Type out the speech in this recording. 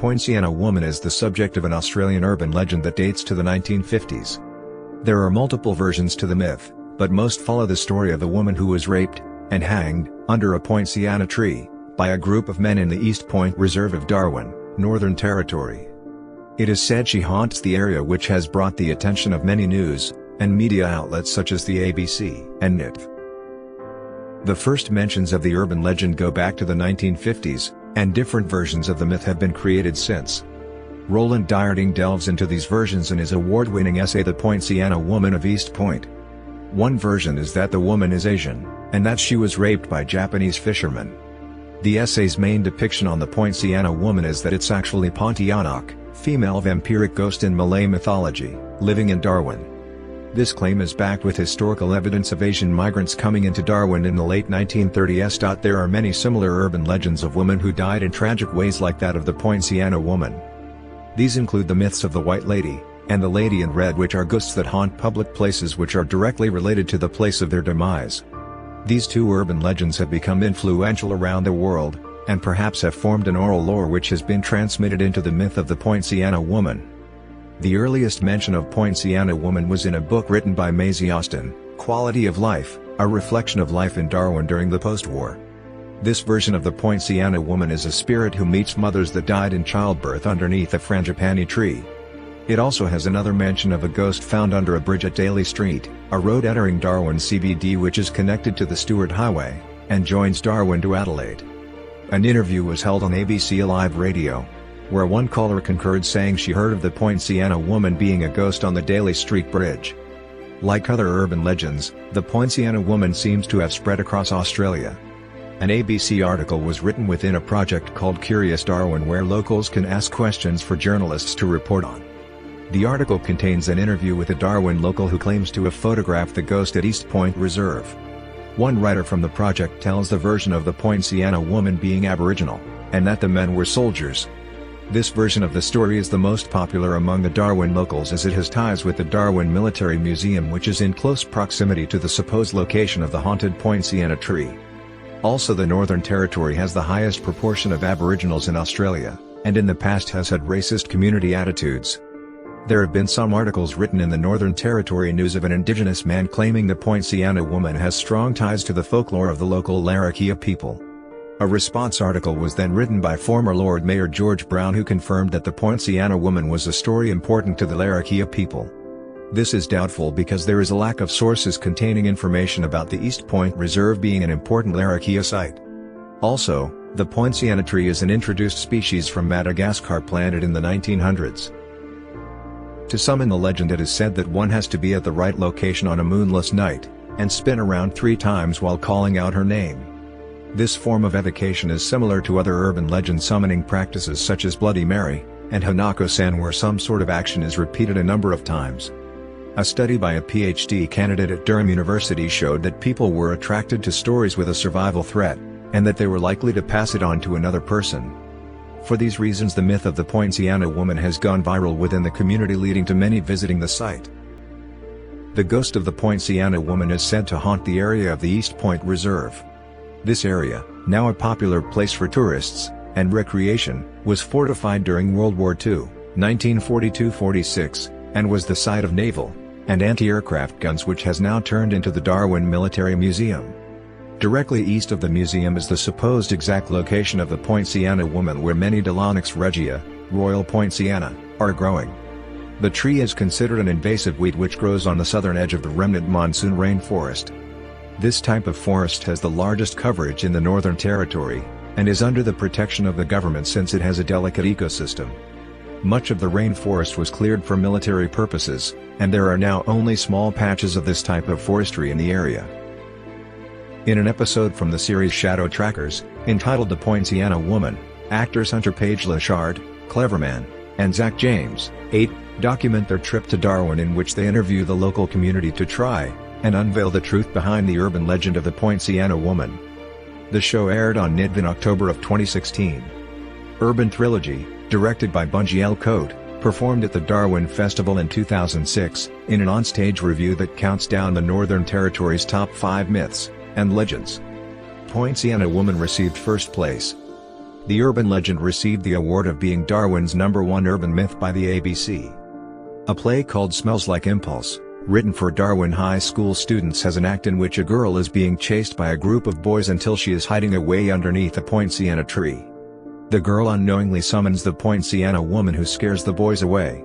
Poinciana Woman is the subject of an Australian urban legend that dates to the 1950s. There are multiple versions to the myth, but most follow the story of a woman who was raped and hanged under a poinciana tree by a group of men in the East Point Reserve of Darwin, Northern Territory. It is said she haunts the area, which has brought the attention of many news and media outlets such as the ABC and NITV. The first mentions of the urban legend go back to the 1950s, and different versions of the myth have been created since. Roland Dyrting delves into these versions in his award-winning essay The Poinciana Woman of East Point. One version is that the woman is Asian, and that she was raped by Japanese fishermen. The essay's main depiction on the Poinciana woman is that it's actually Pontianak, female vampiric ghost in Malay mythology, living in Darwin. This claim is backed with historical evidence of Asian migrants coming into Darwin in the late 1930s. There are many similar urban legends of women who died in tragic ways like that of the Poinciana woman. These include the myths of the White Lady and the Lady in Red, which are ghosts that haunt public places which are directly related to the place of their demise. These two urban legends have become influential around the world, and perhaps have formed an oral lore which has been transmitted into the myth of the Poinciana woman. The earliest mention of Poinciana woman was in a book written by Maisie Austin, Quality of Life, a reflection of life in Darwin during the post-war. This version of the Poinciana woman is a spirit who meets mothers that died in childbirth underneath a frangipani tree. It also has another mention of a ghost found under a bridge at Daly Street, a road entering Darwin CBD which is connected to the Stewart Highway, and joins Darwin to Adelaide. An interview was held on ABC Live Radio, where one caller concurred, saying she heard of the Poinciana woman being a ghost on the Daly Street Bridge. Like other urban legends, the Poinciana woman seems to have spread across Australia. An ABC article was written within a project called Curious Darwin, where locals can ask questions for journalists to report on. The article contains an interview with a Darwin local who claims to have photographed the ghost at East Point Reserve. One writer from the project tells the version of the Poinciana woman being Aboriginal, and that the men were soldiers. This version of the story is the most popular among the Darwin locals, as it has ties with the Darwin Military Museum, which is in close proximity to the supposed location of the haunted Poinciana tree. Also, the Northern Territory has the highest proportion of Aboriginals in Australia, and in the past has had racist community attitudes. There have been some articles written in the Northern Territory News of an Indigenous man claiming the Poinciana woman has strong ties to the folklore of the local Larrakia people. A response article was then written by former Lord Mayor George Brown, who confirmed that the Poinciana woman was a story important to the Larrakia people. This is doubtful because there is a lack of sources containing information about the East Point Reserve being an important Larrakia site. Also, the Poinciana tree is an introduced species from Madagascar planted in the 1900s. To some in the legend, it is said that one has to be at the right location on a moonless night, and spin around 3 times while calling out her name. This form of evocation is similar to other urban legend summoning practices such as Bloody Mary and Hanako-san, where some sort of action is repeated a number of times. A study by a PhD candidate at Durham University showed that people were attracted to stories with a survival threat, and that they were likely to pass it on to another person. For these reasons, the myth of the Poinciana woman has gone viral within the community, leading to many visiting the site. The ghost of the Poinciana woman is said to haunt the area of the East Point Reserve. This area, now a popular place for tourists and recreation, was fortified during World War II, 1942-46, and was the site of naval and anti-aircraft guns, which has now turned into the Darwin Military Museum. Directly east of the museum is the supposed exact location of the Poinciana woman, where many Dilonyx regia, Royal Poinciana, are growing. The tree is considered an invasive weed which grows on the southern edge of the remnant monsoon rainforest. This type of forest has the largest coverage in the Northern Territory, and is under the protection of the government since it has a delicate ecosystem. Much of the rainforest was cleared for military purposes, and there are now only small patches of this type of forestry in the area. In an episode from the series Shadow Trackers, entitled The Poinciana Woman, actors Hunter Page Lachard, Cleverman, and Zach James, 8, document their trip to Darwin, in which they interview the local community to try and unveil the truth behind the urban legend of the Poinciana woman. The show aired on NITV in October of 2016. Urban Trilogy, directed by Bungie L. Coate, performed at the Darwin Festival in 2006, in an onstage review that counts down the Northern Territory's top 5 myths and legends. Poinciana Woman received first place. The urban legend received the award of being Darwin's #1 urban myth by the ABC. A play called Smells Like Impulse, written for Darwin High School students, has an act in which a girl is being chased by a group of boys until she is hiding away underneath a poinciana tree. The girl unknowingly summons the Poinciana Woman, who scares the boys away.